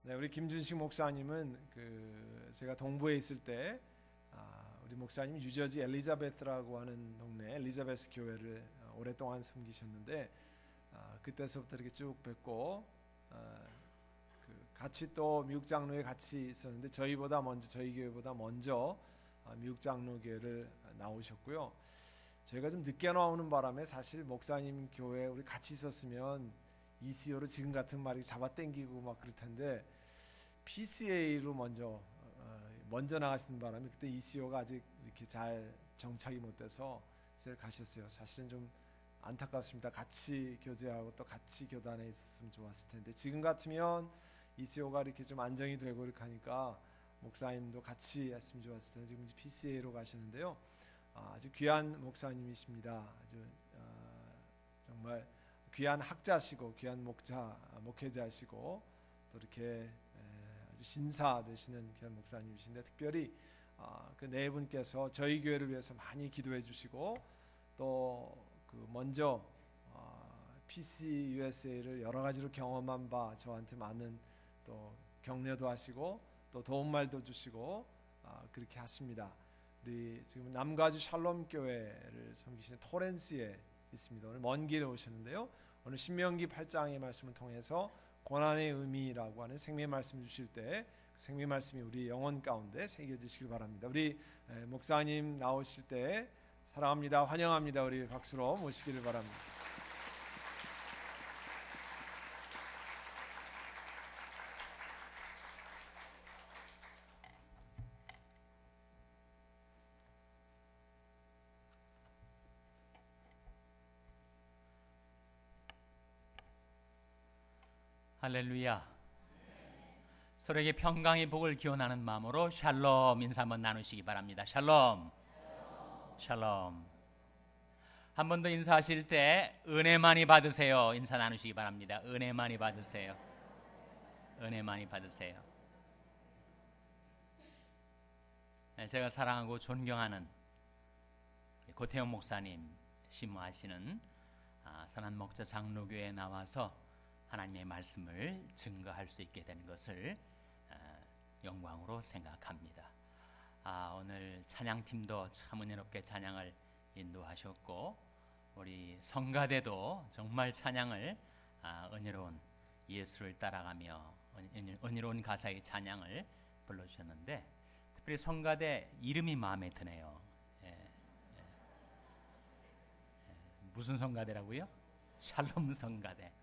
네, 우리 김준식 목사님은 제가 동부에 있을 때 우리 목사님 뉴저지 엘리자베스라고 하는 동네 엘리자베스 교회를 오랫동안 섬기셨는데 그때서부터 이렇게 쭉 뵙고 같이 또 미국 장로회 같이 있었는데 저희 교회보다 먼저 미국 장로교회를 나오셨고요. 저희가 좀 늦게 나오는 바람에 사실 목사님 교회 우리 같이 있었으면 ECO로 지금 같은 말이 잡아당기고 막 그럴 텐데 PCA로 먼저 나가시는 바람에 그때 ECO가 아직 이렇게 잘 정착이 못 돼서 가셨어요. 사실은 좀 안타깝습니다. 같이 교제하고 또 같이 교단에 있었으면 좋았을 텐데 지금 같으면 ECO가 이렇게 좀 안정이 되고 이렇게 하니까 목사님도 같이 했으면 좋았을 텐데 지금 PCA로 가시는데요. 아주 귀한 목사님이십니다. 아주 정말 귀한 학자시고 귀한 목회자시고 또 이렇게 아주 신사 되시는 귀한 목사님이신데 특별히 그 네 분께서 저희 교회를 위해서 많이 기도해 주시고 또 먼저 PCUSA를 여러 가지로 경험한 바 저한테 많은 또 격려도 하시고 또 도움 말도 주시고 그렇게 하십니다. 우리 지금 남가주 샬롬 교회를 섬기시는 토렌스에 있습니다. 오늘 먼 길에 오셨는데요. 오늘 신명기 8장의 말씀을 통해서 고난의 의미라고 하는 생명의 말씀을 주실 때 그 생명의 말씀이 우리 영혼 가운데 새겨지시길 바랍니다. 우리 목사님 나오실 때 사랑합니다, 환영합니다. 우리 박수로 모시기를 바랍니다. 할렐루야. 서로에게 평강의 복을 기원하는 마음으로 샬롬 인사 한번 나누시기 바랍니다. 샬롬. 샬롬. 한 번 더 인사하실 때 은혜 많이 받으세요. 인사 나누시기 바랍니다. 은혜 많이 받으세요. 은혜 많이 받으세요. 제가 사랑하고 존경하는 고태영 목사님 심무하시는 선한목자 장로교회에 나와서 하나님의 말씀을 증거할 수 있게 된 것을 영광으로 생각합니다. 오늘 찬양팀도 참 은혜롭게 찬양을 인도하셨고 우리 성가대도 정말 찬양을 은혜로운 예수를 따라가며 은혜로운 가사의 찬양을 불러주셨는데 특별히 성가대 이름이 마음에 드네요. 무슨 성가대라고요? 샬롬 성가대.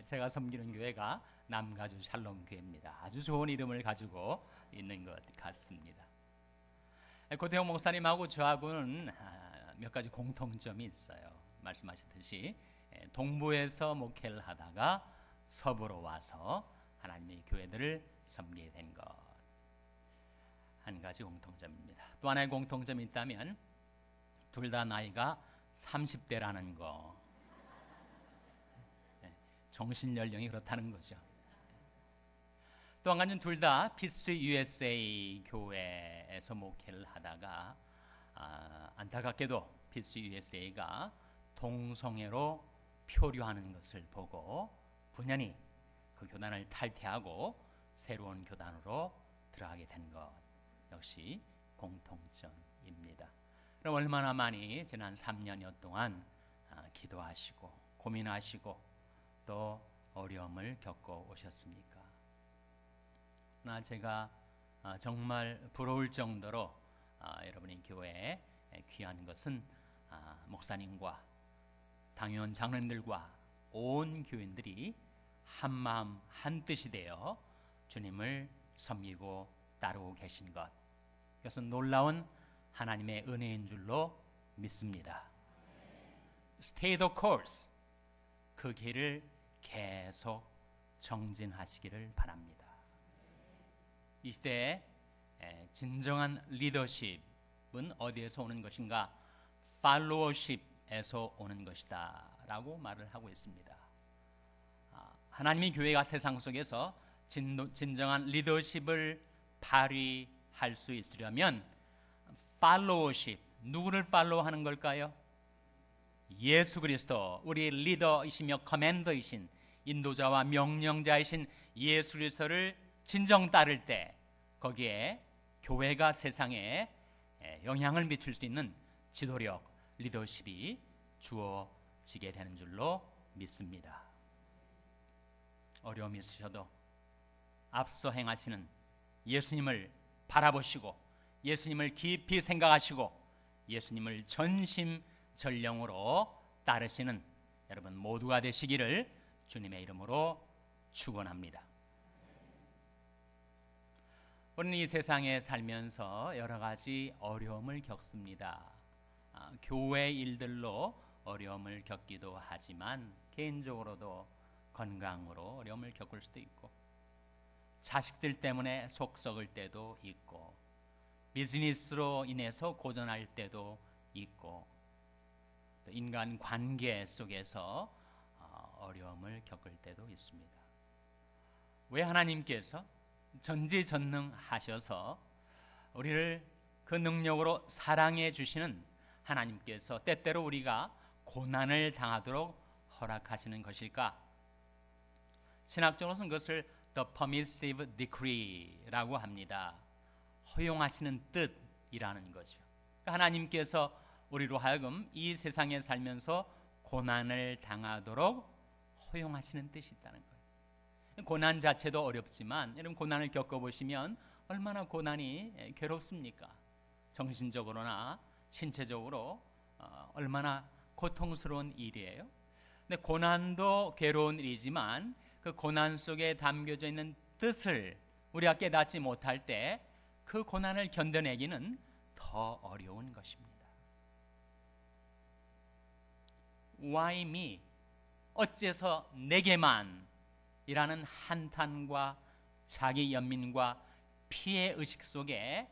제가 섬기는 교회가 남가주 샬롬 교회입니다. 아주 좋은 이름을 가지고 있는 것 같습니다. 고태영 목사님하고 저하고는 몇 가지 공통점이 있어요. 말씀하셨듯이 동부에서 목회를 하다가 서부로 와서 하나님의 교회들을 섬기게 된 것, 한 가지 공통점입니다. 또 하나의 공통점이 있다면 둘 다 나이가 30대라는 거, 정신연령이 그렇다는 거죠. 또 한 가지는 둘 다 피스 USA 교회에서 목회를 하다가 안타깝게도 피스 USA가 동성애로 표류하는 것을 보고 분연히 그 교단을 탈퇴하고 새로운 교단으로 들어가게 된 것 역시 공통점입니다. 그럼 얼마나 많이 지난 3년여 동안 기도하시고 고민하시고 또 어려움을 겪어 오셨습니까? 제가 정말 부러울 정도로 여러분의 교회에 귀한 것은 목사님과 당회원 장로님들과 온 교인들이 한 마음 한 뜻이 되어 주님을 섬기고 따르고 계신 것, 이것은 놀라운 하나님의 은혜인 줄로 믿습니다. Stay the course, 그 길을 계속 정진하시기를 바랍니다. 이 시대에 진정한 리더십은 어디에서 오는 것인가? 팔로워십에서 오는 것이다 라고 말을 하고 있습니다. 하나님의 교회가 세상 속에서 진정한 리더십을 발휘할 수 있으려면 팔로워십, 누구를 팔로우하는 걸까요? 예수 그리스도, 우리 리더이시며 커맨더이신 인도자와 명령자이신 예수 그리스도를 진정 따를 때 거기에 교회가 세상에 영향을 미칠 수 있는 지도력, 리더십이 주어지게 되는 줄로 믿습니다. 어려움이 있으셔도 앞서 행하시는 예수님을 바라보시고 예수님을 깊이 생각하시고 예수님을 전심전령으로 따르시는 여러분 모두가 되시기를 주님의 이름으로 축원합니다. 우리는 이 세상에 살면서 여러 가지 어려움을 겪습니다. 교회 일들로 어려움을 겪기도 하지만 개인적으로도 건강으로 어려움을 겪을 수도 있고 자식들 때문에 속 썩을 때도 있고 비즈니스로 인해서 고전할 때도 있고 또 인간 관계 속에서 어려움을 겪을 때도 있습니다. 왜 하나님께서 전지전능하셔서 우리를 그 능력으로 사랑해 주시는 하나님께서 때때로 우리가 고난을 당하도록 허락하시는 것일까? 신학적으로는 그것을 The Permissive Decree라고 합니다. 허용하시는 뜻이라는 거죠. 그러니까 하나님께서 우리로 하여금 이 세상에 살면서 고난을 당하도록 허용하시는 뜻이 있다는 거예요. 고난 자체도 어렵지만 여러분 고난을 겪어보시면 얼마나 고난이 괴롭습니까? 정신적으로나 신체적으로 얼마나 고통스러운 일이에요. 근데 고난도 괴로운 일이지만 그 고난 속에 담겨져 있는 뜻을 우리가 깨닫지 못할 때 그 고난을 견뎌내기는 더 어려운 것입니다. Why me? 어째서 내게만? 이라는 한탄과 자기 연민과 피해 의식 속에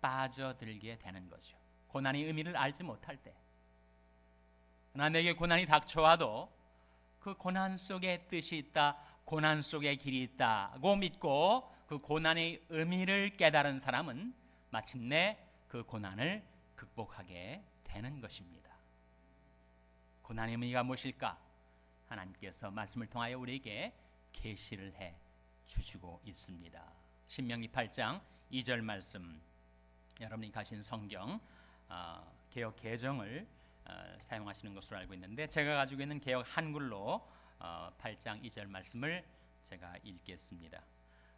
빠져들게 되는 거죠. 고난의 의미를 알지 못할 때. 그러나 내게 고난이 닥쳐와도 그 고난 속에 뜻이 있다, 고난 속에 길이 있다고 믿고 그 고난의 의미를 깨달은 사람은 마침내 그 고난을 극복하게 되는 것입니다. 고난의 의미가 무엇일까? 하나님께서 말씀을 통하여 우리에게 계시를 해 주시고 있습니다. 신명기 8장 2절 말씀, 여러분이 가신 성경 개역 개정을 사용하시는 것으로 알고 있는데 제가 가지고 있는 개역 한글로 8장 2절 말씀을 제가 읽겠습니다.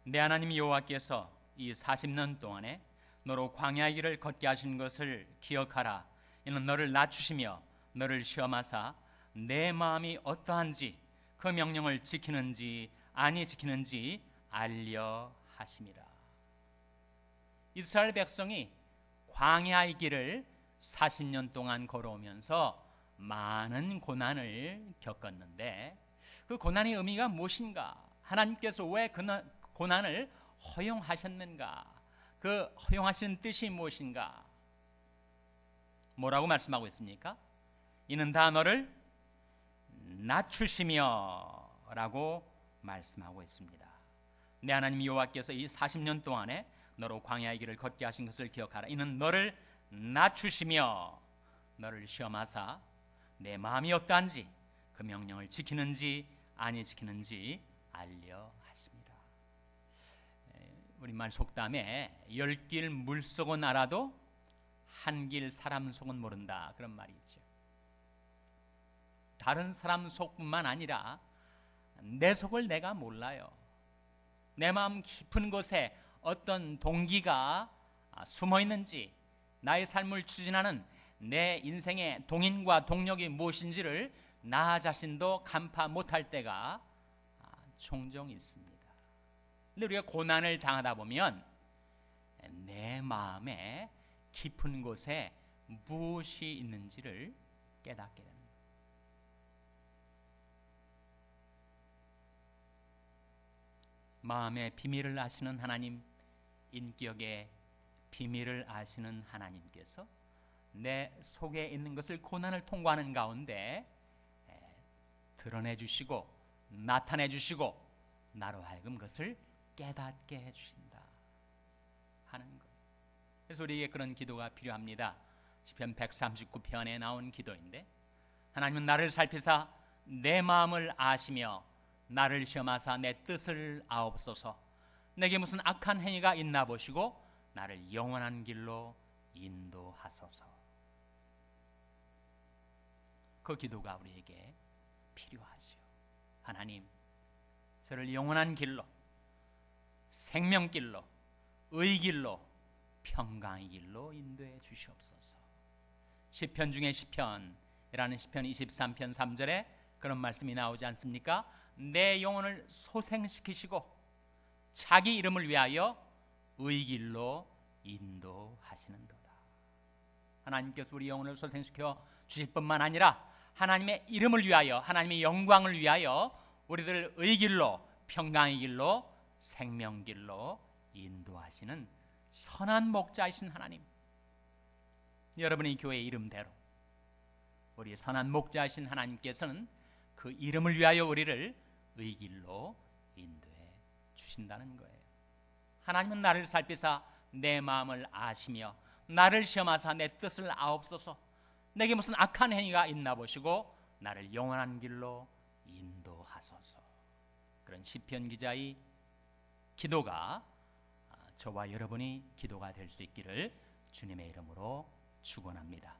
내 하나님 여호와께서 이 40년 동안에 너로 광야의 길을 걷게 하신 것을 기억하라. 이는 너를 낮추시며 너를 시험하사 내 마음이 어떠한지 그 명령을 지키는지 아니 지키는지 알려 하심이라. 이스라엘 백성이 광야의 길을 40년 동안 걸어오면서 많은 고난을 겪었는데 그 고난의 의미가 무엇인가? 하나님께서 왜 그 고난을 허용하셨는가? 그 허용하시는 뜻이 무엇인가? 뭐라고 말씀하고 있습니까? 이는 다 너를 낮추시며 라고 말씀하고 있습니다. 내 하나님 여호와께서 이 40년 동안에 너로 광야의 길을 걷게 하신 것을 기억하라. 이는 너를 낮추시며 너를 시험하사 내 마음이 어떠한지 그 명령을 지키는지 아니 지키는지 알려 하십니다. 우리말 속담에 열 길 물속은 알아도 한 길 사람 속은 모른다, 그런 말이 있죠. 다른 사람 속뿐만 아니라 내 속을 내가 몰라요. 내 마음 깊은 곳에 어떤 동기가 숨어 있는지, 나의 삶을 추진하는 내 인생의 동인과 동력이 무엇인지를 나 자신도 간파 못할 때가 종종 있습니다. 근데 우리가 고난을 당하다 보면 내 마음의 깊은 곳에 무엇이 있는지를 깨닫게 됩니다. 마음의 비밀을 아시는 하나님, 인격의 비밀을 아시는 하나님께서 내 속에 있는 것을 고난을 통과하는 가운데 드러내 주시고 나타내 주시고 나로 하여금 그것을 깨닫게 해주신다 하는 거예요. 그래서 우리에게 그런 기도가 필요합니다. 시편 139편에 나온 기도인데, 하나님은 나를 살피사 내 마음을 아시며 나를 시험하사 내 뜻을 아옵소서. 내게 무슨 악한 행위가 있나 보시고 나를 영원한 길로 인도하소서. 그 기도가 우리에게 필요하지요. 하나님, 저를 영원한 길로, 생명길로, 의길로, 평강의 길로 인도해 주시옵소서. 시편 중에 시편이라는 시편 23편 3절에 그런 말씀이 나오지 않습니까? 내 영혼을 소생시키시고 자기 이름을 위하여 의길로 인도하시는도다. 하나님께서 우리 영혼을 소생시켜 주실 뿐만 아니라 하나님의 이름을 위하여, 하나님의 영광을 위하여 우리들을 의길로, 평강의 길로, 생명길로 인도하시는 선한 목자이신 하나님, 여러분의 교회 이름대로 우리 선한 목자이신 하나님께서는 그 이름을 위하여 우리를 의길로 인도해 주신다는 거예요. 하나님은 나를 살피사 내 마음을 아시며 나를 시험하사 내 뜻을 아옵소서. 내게 무슨 악한 행위가 있나 보시고 나를 영원한 길로 인도하소서. 그런 시편 기자의 기도가 저와 여러분이 기도가 될 수 있기를 주님의 이름으로 축원합니다.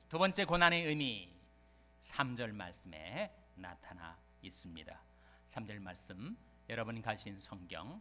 두 번째 고난의 의미 3절 말씀에 나타나 있습니다. 3절 말씀 여러분이 가신 성경으로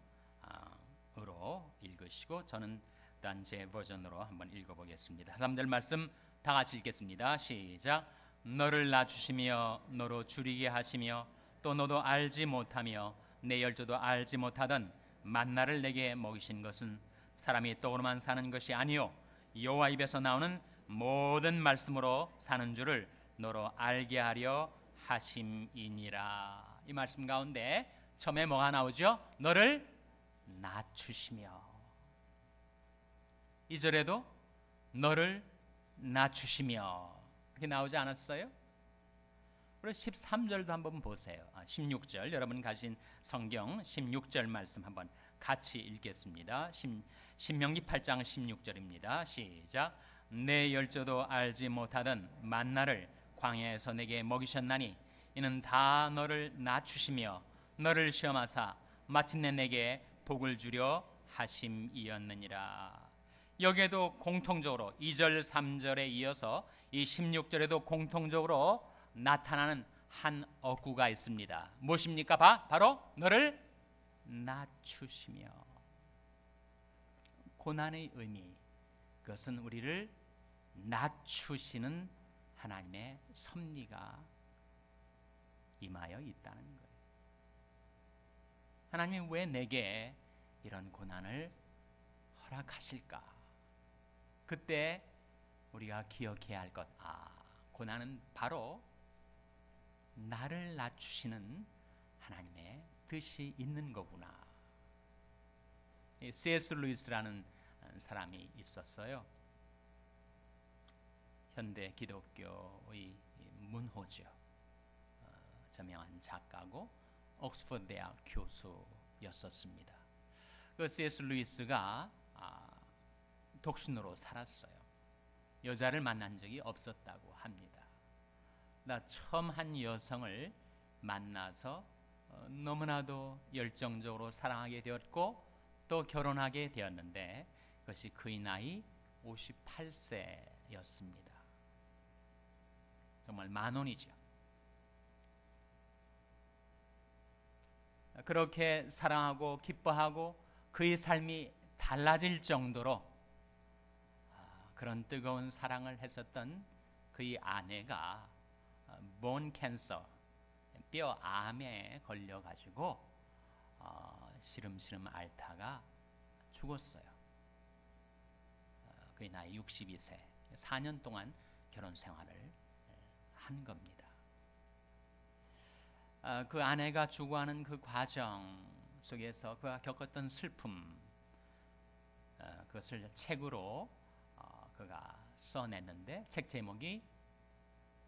읽으시고 저는 단제 버전으로 한번 읽어보겠습니다. 3절 말씀 다 같이 읽겠습니다. 시작. 너를 낮추시며 너로 줄이게 하시며 또 너도 알지 못하며 내 열조도 알지 못하던 만나를 내게 먹이신 것은 사람이 떡으로만 사는 것이 아니요 여호와 입에서 나오는 모든 말씀으로 사는 줄을 너로 알게 하려 하심이니라. 이 말씀 가운데 처음에 뭐가 나오죠? 너를 낮추시며. 2절에도 너를 낮추시며 이렇게 나오지 않았어요? 그리고 13절도 한번 보세요. 16절 여러분 가신 성경 16절 말씀 한번 같이 읽겠습니다. 신명기 8장 16절입니다. 시작. 내 열조도 알지 못하던 만나를 광야에서 내게 먹이셨나니 이는 다 너를 낮추시며 너를 시험하사 마침내 내게 복을 주려 하심이었느니라. 여기에도 공통적으로 2절 3절에 이어서 이 16절에도 공통적으로 나타나는 한 어구가 있습니다. 무엇입니까? 바로 너를 낮추시며. 고난의 의미, 그것은 우리를 낮추시는 하나님의 섭리가 임하여 있다는 거예요. 하나님이 왜 내게 이런 고난을 허락하실까? 그때 우리가 기억해야 할 것, 고난은 바로 나를 낮추시는 하나님의 뜻이 있는 거구나. C.S. 루이스라는 사람이 있었어요. 현대 기독교의 문호죠. 저명한 작가고 옥스퍼드 대학 교수였었습니다. 그 C.S. 루이스가 독신으로 살았어요. 여자를 만난 적이 없었다고 합니다. 나 처음 한 여성을 만나서 너무나도 열정적으로 사랑하게 되었고 또 결혼하게 되었는데 그것이 그의 나이 58세였습니다. 정말 만원이죠. 그렇게 사랑하고 기뻐하고 그의 삶이 달라질 정도로 그런 뜨거운 사랑을 했었던 그의 아내가 본 캔서, 뼈암에 걸려가지고 시름시름 앓다가 죽었어요. 그의 나이 62세, 4년 동안 결혼 생활을 한 겁니다. 그 아내가 죽어가는 그 과정 속에서 그가 겪었던 슬픔, 그것을 책으로 그가 써냈는데 책 제목이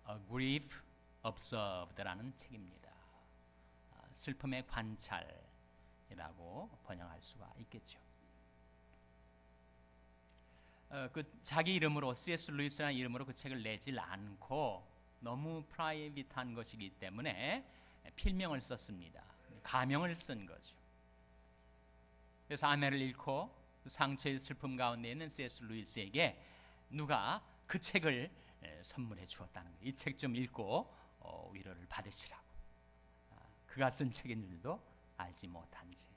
A Grief Observed라는 책입니다. 슬픔의 관찰이라고 번역할 수가 있겠죠. 그 자기 이름으로 C.S. 루이스라는 이름으로 그 책을 내질 않고 너무 프라이빗한 것이기 때문에 필명을 썼습니다. 가명을 쓴 거죠. 그래서 아내를 잃고 상처의 슬픔 가운데 있는 C.S. 루이스에게 누가 그 책을 선물해 주었다는 거예요. 이 책 좀 읽고 위로를 받으시라고. 그가 쓴 책인 줄도 알지 못한 채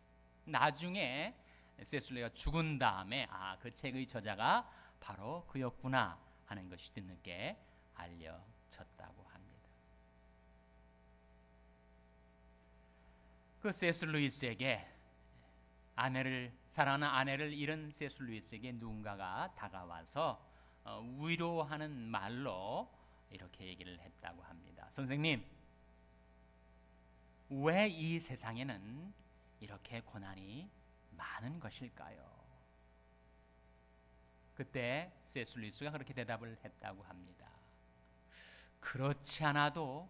나중에 C.S. 루이스가 죽은 다음에 그 책의 저자가 바로 그였구나 하는 것이 뒤늦게 알려졌다고 합니다. 그 C.S. 루이스에게 사랑하는 아내를 잃은 C.S. 루이스에게 누군가가 다가와서 위로하는 말로 이렇게 얘기를 했다고 합니다. 선생님, 왜 이 세상에는 이렇게 고난이 많은 것일까요? 그때 C.S. 루이스가 그렇게 대답을 했다고 합니다. 그렇지 않아도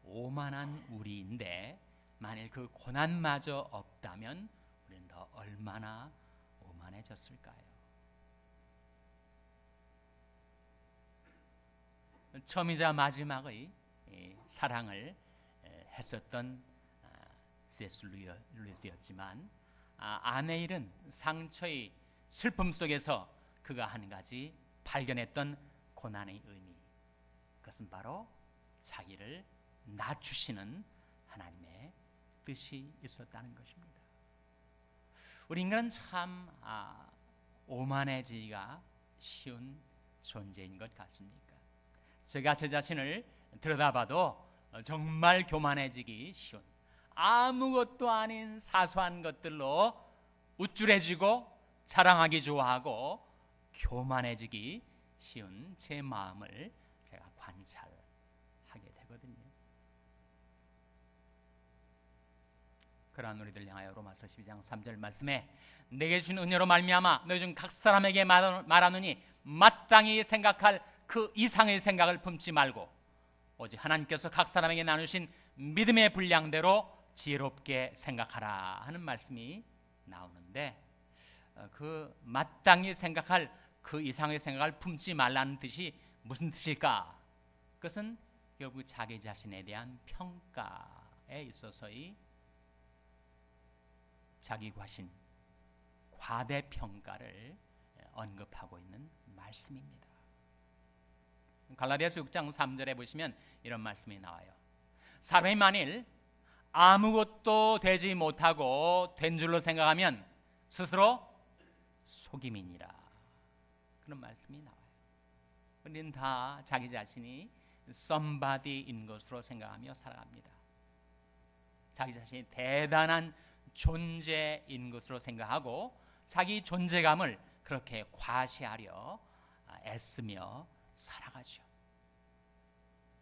오만한 우리인데 만일 그 고난마저 없다면 우리는 더 얼마나 오만해졌을까요? 처음이자 마지막의 사랑을 했었던 C.S. 루이스였지만 아내 잃은 상처의 슬픔 속에서 그가 한 가지 발견했던 고난의 의미, 그것은 바로 자기를 낮추시는 하나님의 뜻이 있었다는 것입니다. 우리 인간은 참 오만해지기가 쉬운 존재인 것 같습니까? 제가 제 자신을 들여다봐도 정말 교만해지기 쉬운, 아무것도 아닌 사소한 것들로 우쭐해지고 자랑하기 좋아하고 교만해지기 쉬운 제 마음을 제가 관찰하게 되거든요. 그러한 우리들 향하여 로마서 12장 3절 말씀에 내게 주신 은혜로 말미암아 너희 중 각 사람에게 말하느니 마땅히 생각할 그 이상의 생각을 품지 말고 오직 하나님께서 각 사람에게 나누신 믿음의 분량대로 지혜롭게 생각하라 하는 말씀이 나오는데, 그 마땅히 생각할 그 이상의 생각을 품지 말라는 뜻이 무슨 뜻일까? 그것은 결국 자기 자신에 대한 평가에 있어서의 자기 과신, 과대평가를 언급하고 있는 말씀입니다. 갈라디아서 6장 3절에 보시면 이런 말씀이 나와요. 사람이 만일 아무것도 되지 못하고 된 줄로 생각하면 스스로 속임이니라, 그런 말씀이 나와요. 우리는 다 자기 자신이 somebody인 것으로 생각하며 살아갑니다. 자기 자신이 대단한 존재인 것으로 생각하고 자기 존재감을 그렇게 과시하려 애쓰며 살아가죠.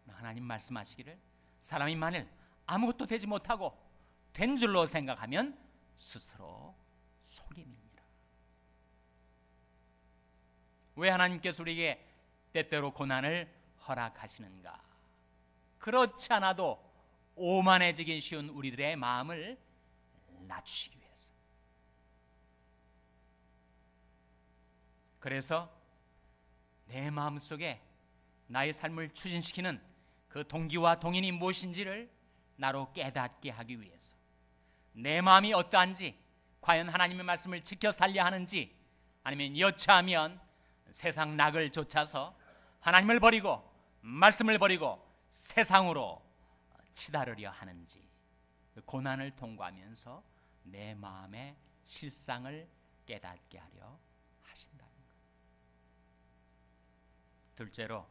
하나님 말씀하시기를 사람이 만일 아무것도 되지 못하고 된 줄로 생각하면 스스로 속임이니라. 왜 하나님께서 우리에게 때때로 고난을 허락하시는가? 그렇지 않아도 오만해지기 쉬운 우리들의 마음을 낮추시기 위해서. 그래서 내 마음속에 나의 삶을 추진시키는 그 동기와 동인이 무엇인지를 나로 깨닫게 하기 위해서, 내 마음이 어떠한지, 과연 하나님의 말씀을 지켜 살려 하는지, 아니면 여차하면 세상 낙을 쫓아서 하나님을 버리고 말씀을 버리고 세상으로 치달으려 하는지, 고난을 통과하면서 내 마음의 실상을 깨닫게 하려 하신다는 것. 둘째로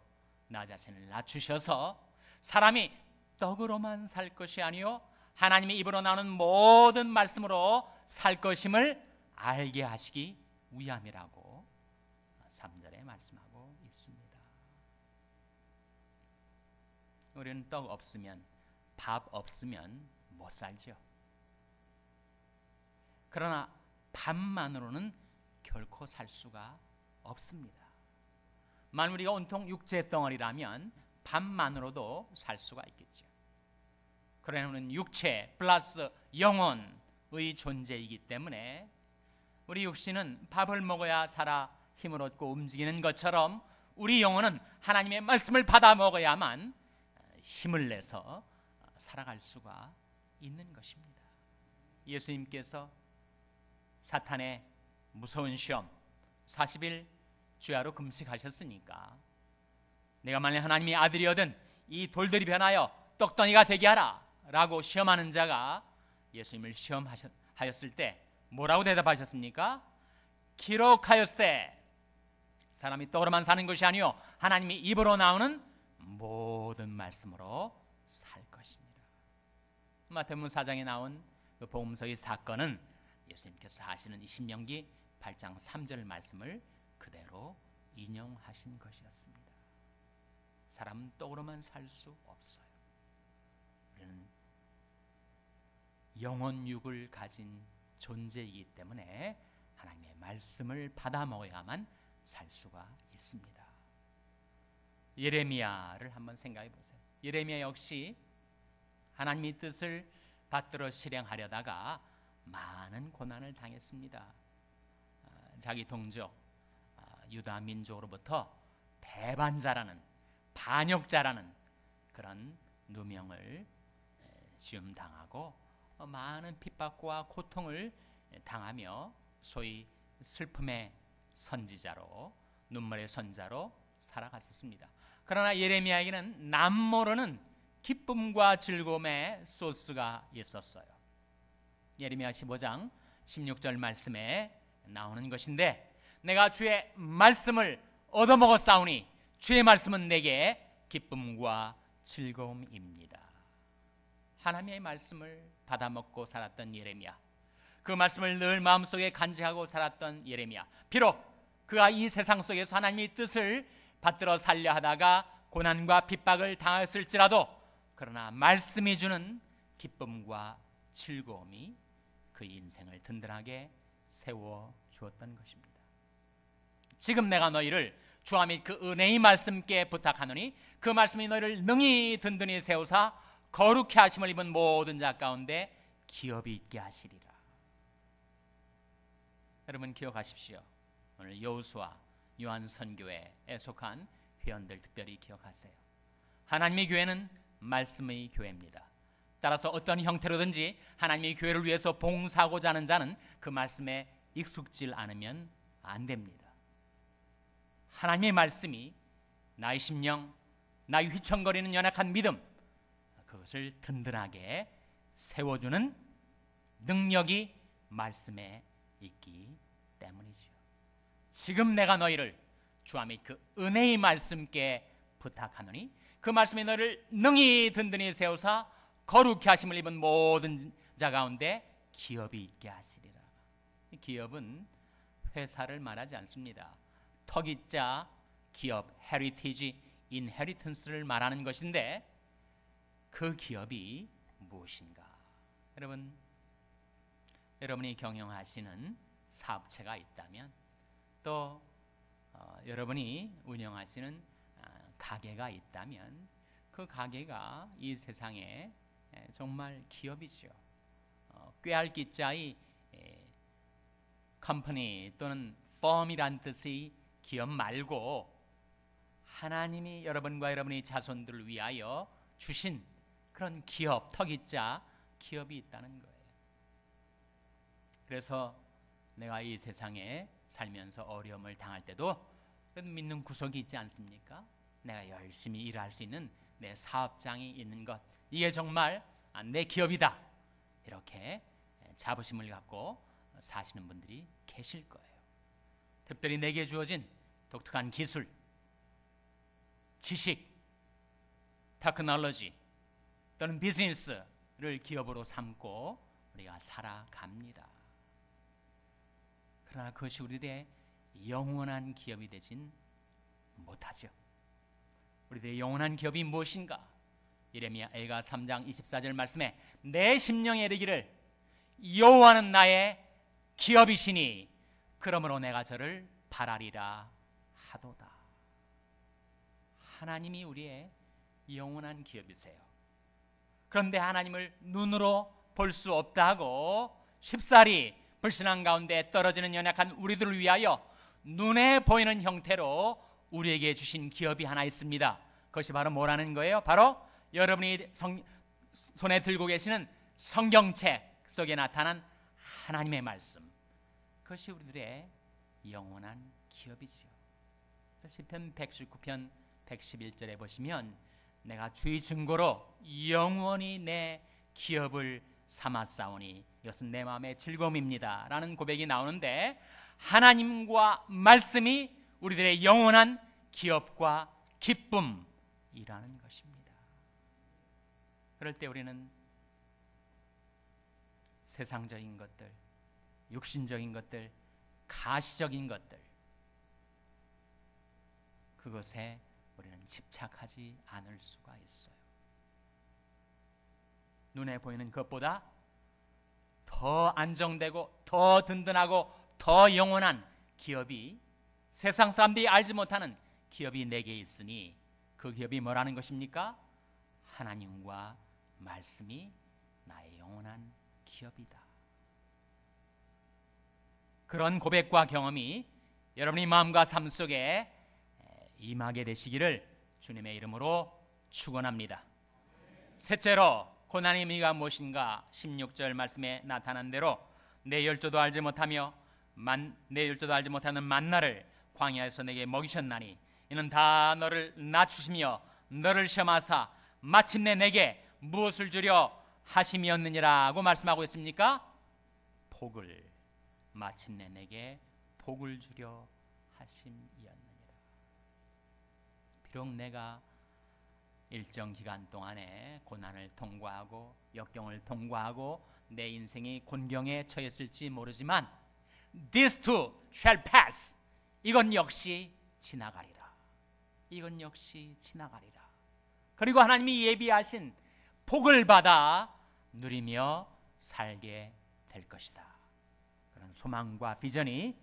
나 자신을 낮추셔서 사람이 떡으로만 살 것이 아니요 하나님의 입으로 나오는 모든 말씀으로 살 것임을 알게 하시기 위함이라고 3절에 말씀하고 있습니다. 우리는 떡 없으면, 밥 없으면 못 살죠. 그러나 밥만으로는 결코 살 수가 없습니다. 만일 우리가 온통 육체 덩어리라면 밥만으로도 살 수가 있겠죠. 그러나 우리는 육체 플러스 영혼의 존재이기 때문에 우리 육신은 밥을 먹어야 살아 힘을 얻고 움직이는 것처럼 우리 영혼은 하나님의 말씀을 받아 먹어야만 힘을 내서 살아갈 수가 있는 것입니다. 예수님께서 사탄의 무서운 시험 40일 주야로 금식하셨으니까 내가 만약 하나님의 아들이거든 이 돌들이 변하여 떡덩이가 되게 하라 라고 시험하는 자가 예수님을 시험하였을 때 뭐라고 대답하셨습니까? 기록하였으되 사람이 떡으로만 사는 것이 아니요 하나님이 입으로 나오는 모든 말씀으로 살 것입니다. 마태복음 4장에 나온 그 복음서의 사건은 예수님께서 하시는 이 신명기 8장 3절 말씀을 그대로 인용하신 것이었습니다. 사람은 떡으로만 살 수 없어요. 우리는 영혼 육을 가진 존재이기 때문에 하나님의 말씀을 받아 먹어야만 살 수가 있습니다. 예레미야를 한번 생각해 보세요. 예레미야 역시 하나님의 뜻을 받들어 실행하려다가 많은 고난을 당했습니다. 자기 동족 유다 민족으로부터 배반자라는 반역자라는 그런 누명을 시험당하고 많은 핍박과 고통을 당하며 소위 슬픔의 선지자로 눈물의 선자로 살아갔었습니다. 그러나 예레미야에게는 남모르는 기쁨과 즐거움의 소스가 있었어요. 예레미야 15장 16절 말씀에 나오는 것인데 내가 주의 말씀을 얻어먹었사오니 주의 말씀은 내게 기쁨과 즐거움입니다. 하나님의 말씀을 받아먹고 살았던 예레미야, 그 말씀을 늘 마음속에 간직하고 살았던 예레미야, 비록 그가 이 세상 속에서 하나님의 뜻을 받들어 살려 하다가 고난과 핍박을 당했을지라도 그러나 말씀이 주는 기쁨과 즐거움이 그 인생을 든든하게 세워 주었던 것입니다. 지금 내가 너희를 주와 및 그 은혜의 말씀께 부탁하노니 그 말씀이 너희를 능히 든든히 세우사 거룩히 하심을 입은 모든 자 가운데 기업이 있게 하시리라. 여러분 기억하십시오. 오늘 여호수아 요한선교회에 속한 회원들 특별히 기억하세요. 하나님의 교회는 말씀의 교회입니다. 따라서 어떤 형태로든지 하나님의 교회를 위해서 봉사하고자 하는 자는 그 말씀에 익숙질 않으면 안 됩니다. 하나님의 말씀이 나의 심령, 나의 휘청거리는 연약한 믿음, 그것을 든든하게 세워주는 능력이 말씀에 있기 때문이죠. 지금 내가 너희를 주와 및 그 은혜의 말씀께 부탁하노니 그 말씀이 너희를 능히 든든히 세우사 거룩히 하심을 입은 모든 자 가운데 기업이 있게 하시리라. 기업은 회사를 말하지 않습니다. 턱이자 기업, 헤리티지, 인헤리턴스를 말하는 것인데 그 기업이 무엇인가? 여러분이 경영하시는 사업체가 있다면 또 여러분이 운영하시는 가게가 있다면 그 가게가 이 세상에 정말 기업이죠. 꾀할 기자의 컴퍼니 또는 펌이란 뜻의 기업 말고 하나님이 여러분과 여러분의 자손들을 위하여 주신 그런 기업, 턱이자 기업이 있다는 거예요. 그래서 내가 이 세상에 살면서 어려움을 당할 때도 그래도 믿는 구석이 있지 않습니까? 내가 열심히 일할 수 있는 내 사업장이 있는 것, 이게 정말 내 기업이다, 이렇게 자부심을 갖고 사시는 분들이 계실 거예요. 특별히 내게 주어진 독특한 기술, 지식, 테크놀로지 또는 비즈니스를 기업으로 삼고 우리가 살아갑니다. 그러나 그것이 우리들의 영원한 기업이 되진 못하죠. 우리들의 영원한 기업이 무엇인가? 예레미야가 3장 24절 말씀에 내 심령에 이르기를 여호와는 나의 기업이시니 그러므로 내가 저를 바라리라 하도다. 하나님이 우리의 영원한 기업이세요. 그런데 하나님을 눈으로 볼 수 없다고 쉽사리 불신앙 가운데 떨어지는 연약한 우리들을 위하여 눈에 보이는 형태로 우리에게 주신 기업이 하나 있습니다. 그것이 바로 뭐라는 거예요? 바로 여러분이 손에 들고 계시는 성경책 속에 나타난 하나님의 말씀, 그것이 우리들의 영원한 기업이지요. 그래서 시편 119편 111절에 보시면 내가 주의 증거로 영원히 내 기업을 삼았사오니 이것은 내 마음의 즐거움입니다 라는 고백이 나오는데, 하나님과 말씀이 우리들의 영원한 기업과 기쁨이라는 것입니다. 그럴 때 우리는 세상적인 것들, 육신적인 것들, 가시적인 것들, 그것에 우리는 집착하지 않을 수가 있어요. 눈에 보이는 것보다 더 안정되고 더 든든하고 더 영원한 기업이, 세상 사람들이 알지 못하는 기업이 내게 있으니 그 기업이 뭐라는 것입니까? 하나님과 말씀이 나의 영원한 기업이다. 그런 고백과 경험이 여러분의 마음과 삶 속에 임하게 되시기를 주님의 이름으로 축원합니다. 셋째로 고난의 의미가 무엇인가? 16절 말씀에 나타난 대로 내 열조도 알지 못하며 내 열조도 알지 못하는 만나를 광야에서 내게 먹이셨나니 이는 다 너를 낮추시며 너를 시험하사 마침내 내게 무엇을 주려 하심이었느니라고 말씀하고 있습니까? 복을, 마침내 내게 복을 주려 하심이었느니라. 비록 내가 일정 기간 동안에 고난을 통과하고 역경을 통과하고 내 인생이 곤경에 처했을지 모르지만 This too shall pass. 이건 역시 지나가리라. 이건 역시 지나가리라. 그리고 하나님이 예비하신 복을 받아 누리며 살게 될 것이다. 그런 소망과 비전이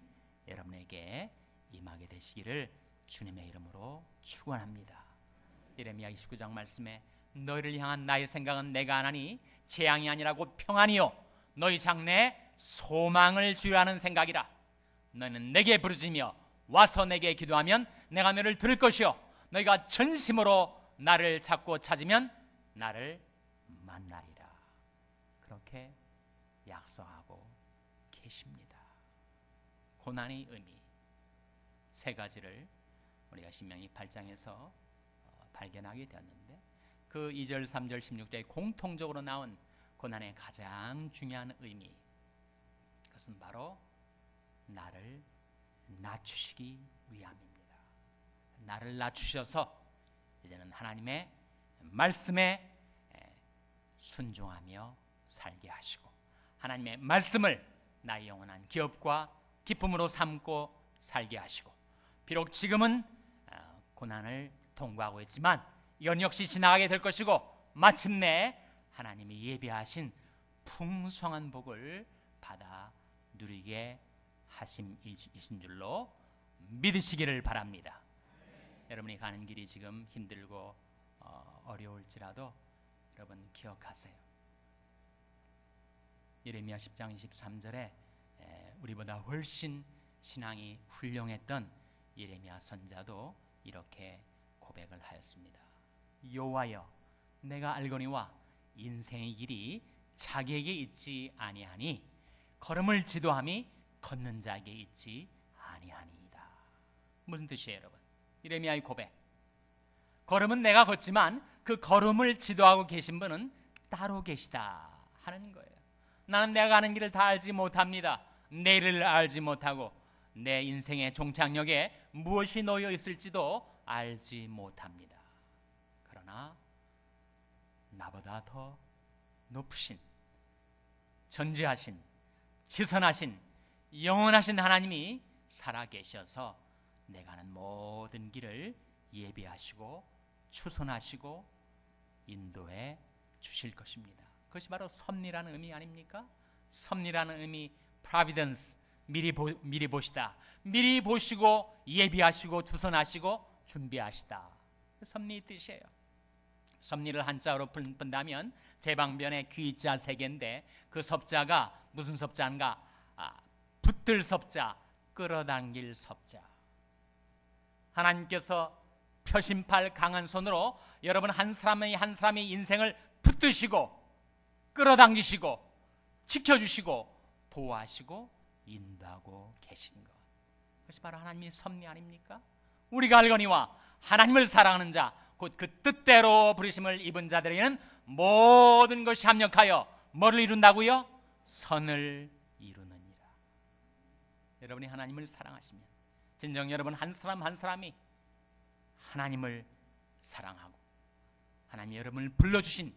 여러분에게 임하게 되시기를 주님의 이름으로 축원합니다. 예레미야 29장 말씀에 너희를 향한 나의 생각은 내가 아나니 재앙이 아니라고 평안이요 너희 장래에 소망을 주려 하는 생각이라. 너희는 내게 부르짖으며 와서 내게 기도하면 내가 너를 들을 것이요 너희가 전심으로 나를 찾고 찾으면 나를 만나리라. 그렇게 약속하고 계십니다. 고난의 의미 세 가지를 우리가 신명기 8장에서 발견하게 되었는데, 그 2절, 3절, 16절에 공통적으로 나온 고난의 가장 중요한 의미, 그것은 바로 나를 낮추시기 위함입니다. 나를 낮추셔서 이제는 하나님의 말씀에 순종하며 살게 하시고 하나님의 말씀을 나의 영원한 기업과 기쁨으로 삼고 살게 하시고, 비록 지금은 고난을 통과하고 있지만 이건 역시 지나가게 될 것이고 마침내 하나님이 예비하신 풍성한 복을 받아 누리게 하심이신 줄로 믿으시기를 바랍니다. 여러분이 가는 길이 지금 힘들고 어려울지라도 여러분 기억하세요. 예레미야 10장 23절에 우리보다 훨씬 신앙이 훌륭했던 예레미야 선자도 이렇게 고백을 하였습니다. 여호와여 내가 알거니와 인생의 길이 자기에게 있지 아니하니 걸음을 지도함이 걷는 자에게 있지 아니하니이다. 무슨 뜻이에요 여러분? 예레미야의 고백, 걸음은 내가 걷지만 그 걸음을 지도하고 계신 분은 따로 계시다 하는 거예요. 나는 내가 가는 길을 다 알지 못합니다. 내일을 알지 못하고 내 인생의 종착역에 무엇이 놓여 있을지도 알지 못합니다. 그러나 나보다 더 높으신, 전지하신, 지선하신, 영원하신 하나님이 살아계셔서 내가 가는 모든 길을 예비하시고 추선하시고 인도해 주실 것입니다. 그것이 바로 섭리라는 의미 아닙니까? 섭리라는 의미, providence, 미리 보시다, 미리 보시고 예비하시고 추선하시고 준비하시다. 섭리의 뜻이에요. 섭리를 한자로 푼다면 제방변의 귀자 세 개인데 그 섭자가 무슨 섭자인가? 붙들 섭자, 끌어당길 섭자. 하나님께서 표심팔 강한 손으로 여러분 한 사람의 인생을 붙드시고 끌어당기시고 지켜주시고 보호하시고 인도하고 계신 것, 그것이 바로 하나님의 섭리 아닙니까? 우리가 알거니와 하나님을 사랑하는 자 곧 그 뜻대로 부르심을 입은 자들에게는 모든 것이 합력하여 뭐를 이룬다고요? 선을 이루느니라. 여러분이 하나님을 사랑하시면 진정 여러분 한 사람 한 사람이 하나님을 사랑하고 하나님이 여러분을 불러주신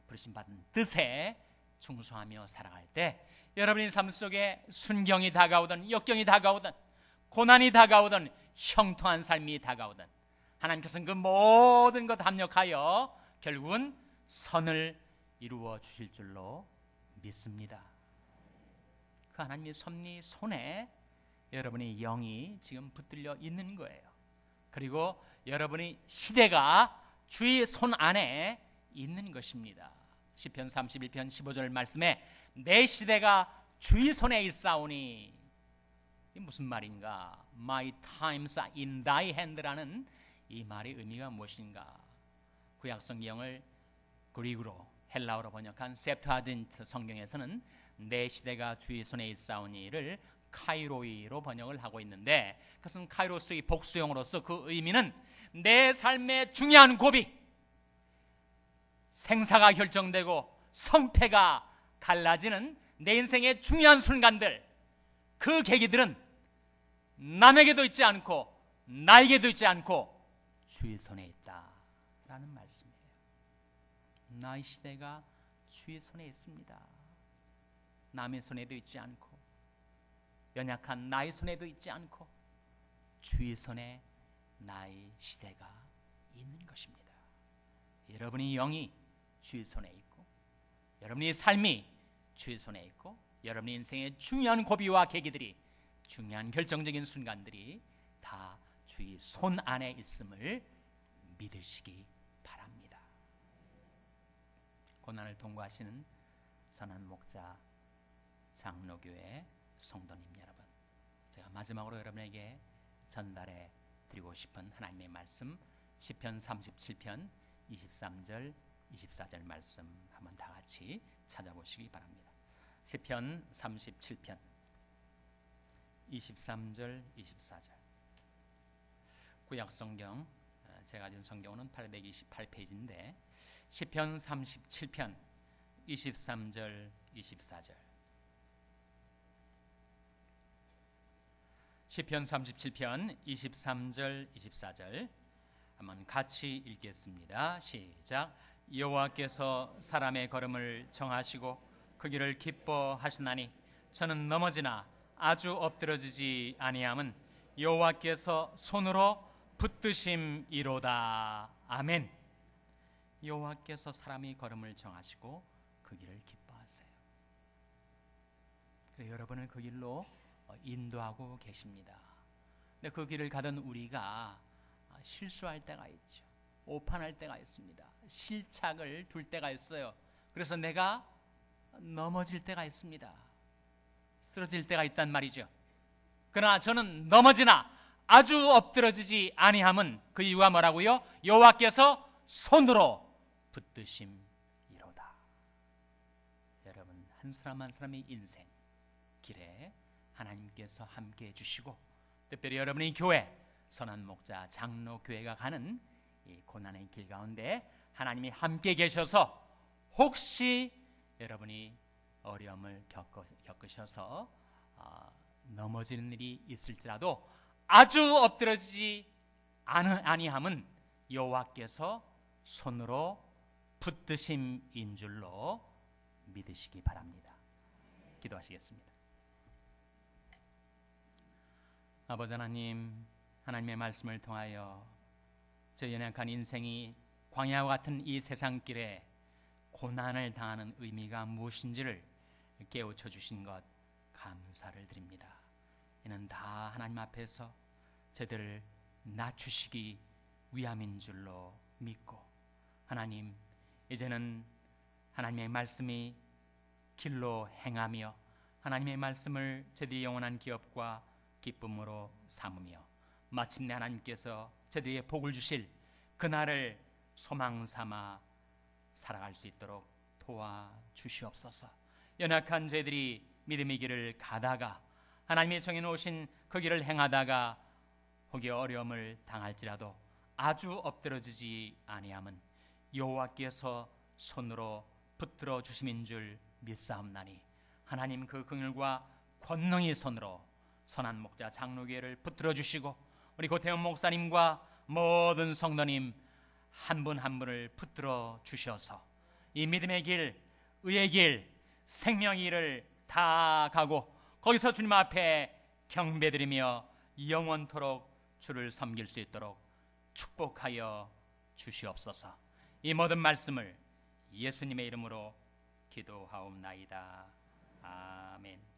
부르심 받은 뜻에 충성하며 살아갈 때 여러분의 삶 속에 순경이 다가오든 역경이 다가오든 고난이 다가오든 형통한 삶이 다가오든 하나님께서는 그 모든 것 합력하여 결국은 선을 이루어 주실 줄로 믿습니다. 그 하나님의 섭리 손에 여러분의 영이 지금 붙들려 있는 거예요. 그리고 여러분의 시대가 주의 손 안에 있는 것입니다. 시편 31편 15절 말씀에 내 시대가 주의 손에 있사오니, 이게 무슨 말인가? My times are in thy hand라는 이 말의 의미가 무엇인가? 구약 성경을 그리그로 헬라어로 번역한 septuagint 성경에서는 내 시대가 주의 손에 있사오니를 카이로이로 번역을 하고 있는데, 그것은 카이로스의 복수형으로서 그 의미는 내 삶의 중요한 고비, 생사가 결정되고 성패가 갈라지는 내 인생의 중요한 순간들, 그 계기들은 남에게도 있지 않고 나에게도 있지 않고 주의 손에 있다라는 말씀이에요. 나의 시대가 주의 손에 있습니다. 남의 손에도 있지 않고 연약한 나의 손에도 있지 않고 주의 손에 나의 시대가 있는 것입니다. 여러분의 영이 주의 손에 있고 여러분의 삶이 주의 손에 있고 여러분의 인생의 중요한 고비와 계기들이, 중요한 결정적인 순간들이 다 주의 손 안에 있음을 믿으시기 바랍니다. 고난을 통과하시는 선한 목자 장로교회 성도님 여러분, 제가 마지막으로 여러분에게 전달해 드리고 싶은 하나님의 말씀, 시편 37편 23절 24절 말씀 한번 다 같이 찾아보시기 바랍니다. 시편 37편 23절 24절. 구약 성경, 제가 가진 성경은 828페이지인데 시편 37편 23절 24절. 시편 37편 23절 24절 한번 같이 읽겠습니다. 시작. 여호와께서 사람의 걸음을 정하시고 그 길을 기뻐하시나니 저는 넘어지나 아주 엎드러지지 아니함은 여호와께서 손으로 붙드심이로다. 아멘. 여호와께서 사람의 걸음을 정하시고 그 길을 기뻐하세요. 그래서 여러분을 그 길로 인도하고 계십니다. 근데 그 길을 가던 우리가 실수할 때가 있죠. 오판할 때가 있습니다. 실착을 둘 때가 있어요. 그래서 내가 넘어질 때가 있습니다. 쓰러질 때가 있단 말이죠. 그러나 저는 넘어지나 아주 엎드러지지 아니함은 그 이유가 뭐라고요? 여호와께서 손으로 붙드심이로다. 여러분 한 사람 한 사람의 인생 길에 하나님께서 함께 해주시고 특별히 여러분의 교회 선한 목자 장로교회가 가는 이 고난의 길 가운데 하나님이 함께 계셔서 혹시 여러분이 어려움을 겪으셔서 넘어지는 일이 있을지라도 아주 엎드러지지 아니함은 여호와께서 손으로 붙드심인 줄로 믿으시기 바랍니다. 기도하시겠습니다. 아버지 하나님, 하나님의 말씀을 통하여 저 연약한 인생이 광야와 같은 이 세상길에 고난을 당하는 의미가 무엇인지를 깨우쳐 주신 것 감사를 드립니다. 이는 다 하나님 앞에서 저들을 낮추시기 위함인 줄로 믿고, 하나님 이제는 하나님의 말씀이 길로 행하며 하나님의 말씀을 저들의 영원한 기업과 기쁨으로 삼으며 마침내 하나님께서 저들에게 복을 주실 그날을 소망 삼아 살아갈 수 있도록 도와주시옵소서. 연약한 저희들이 믿음의 길을 가다가 하나님이 정해놓으신 그 길을 행하다가 혹여 어려움을 당할지라도 아주 엎드러지지 아니함은 여호와께서 손으로 붙들어 주심인 줄 믿사옵나니 하나님 그 긍휼과 권능의 손으로 선한 목자 장로교회를 붙들어 주시고 우리 고태훈 목사님과 모든 성도님 한 분 한 분을 붙들어 주셔서 이 믿음의 길, 의의 길, 생명의 길을 다 가고 거기서 주님 앞에 경배드리며 영원토록 주를 섬길 수 있도록 축복하여 주시옵소서. 이 모든 말씀을 예수님의 이름으로 기도하옵나이다. 아멘.